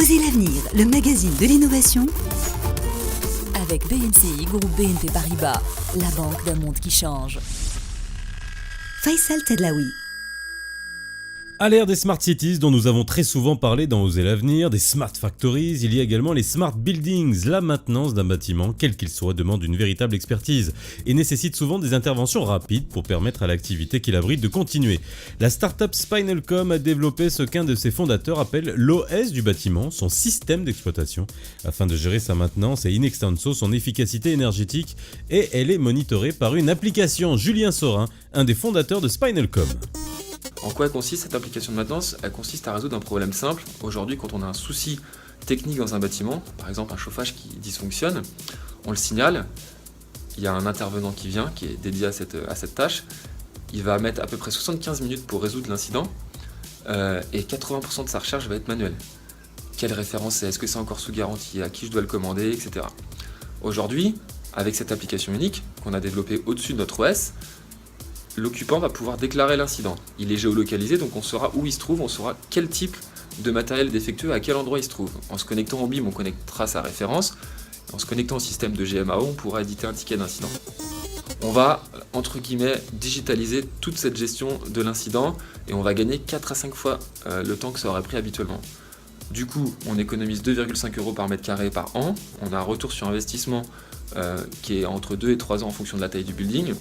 Osez l'avenir, le magazine de l'innovation avec BNCI, groupe BNP Paribas, la banque d'un monde qui change. Faisal Tadlaoui. À l'ère des Smart Cities dont nous avons très souvent parlé dans Oser l'avenir, des Smart Factories, il y a également les Smart Buildings. La maintenance d'un bâtiment, quel qu'il soit, demande une véritable expertise et nécessite souvent des interventions rapides pour permettre à l'activité qui l'abrite de continuer. La start-up Spinalcom a développé ce qu'un de ses fondateurs appelle l'OS du bâtiment, son système d'exploitation, afin de gérer sa maintenance et in extenso son efficacité énergétique, et elle est monitorée par une application. Julien Sorin, un des fondateurs de Spinalcom. En quoi consiste cette application de maintenance ? Elle consiste à résoudre un problème simple. Aujourd'hui, quand on a un souci technique dans un bâtiment, par exemple un chauffage qui dysfonctionne, on le signale, il y a un intervenant qui vient, qui est dédié à cette tâche, il va mettre à peu près 75 minutes pour résoudre l'incident, et 80% de sa recherche va être manuelle. Quelle référence c'est ? Est-ce que c'est encore sous garantie ? À qui je dois le commander ? Etc. Aujourd'hui, avec cette application unique qu'on a développée au-dessus de notre OS, l'occupant va pouvoir déclarer l'incident. Il est géolocalisé, donc on saura où il se trouve, on saura quel type de matériel défectueux, à quel endroit il se trouve. En se connectant au BIM, on connectera sa référence. En se connectant au système de GMAO, on pourra éditer un ticket d'incident. On va, entre guillemets, digitaliser toute cette gestion de l'incident et on va gagner 4 à 5 fois le temps que ça aurait pris habituellement. Du coup, on économise 2,5 € par mètre carré par an. On a un retour sur investissement qui est entre 2 et 3 ans en fonction de la taille du building.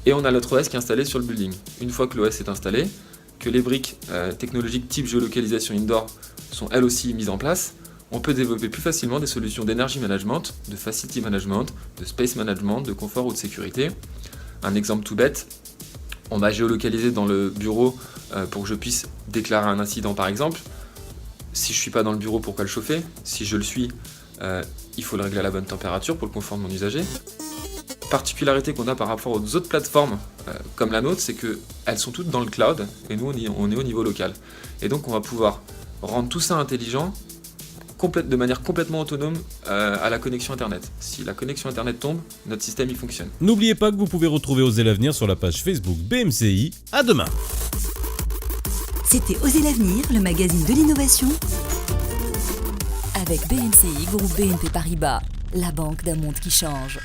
Et on a notre OS qui est installé sur le building. Une fois que l'OS est installé, que les briques technologiques type géolocalisation indoor sont elles aussi mises en place, on peut développer plus facilement des solutions d'énergie management, de facility management, de space management, de confort ou de sécurité. Un exemple tout bête, on va géolocaliser dans le bureau pour que je puisse déclarer un incident par exemple. Si je ne suis pas dans le bureau, pourquoi le chauffer ? Si je le suis, il faut le régler à la bonne température pour le confort de mon usager. Particularité qu'on a par rapport aux autres plateformes comme la nôtre, c'est qu'elles sont toutes dans le cloud et nous on est au niveau local. Et donc on va pouvoir rendre tout ça intelligent de manière complètement autonome à la connexion internet. Si la connexion internet tombe, notre système il fonctionne. N'oubliez pas que vous pouvez retrouver Oser l'avenir sur la page Facebook BMCI. À demain. C'était Osez l'avenir, le magazine de l'innovation Avec BNCI, groupe BNP Paribas, la banque d'un monde qui change.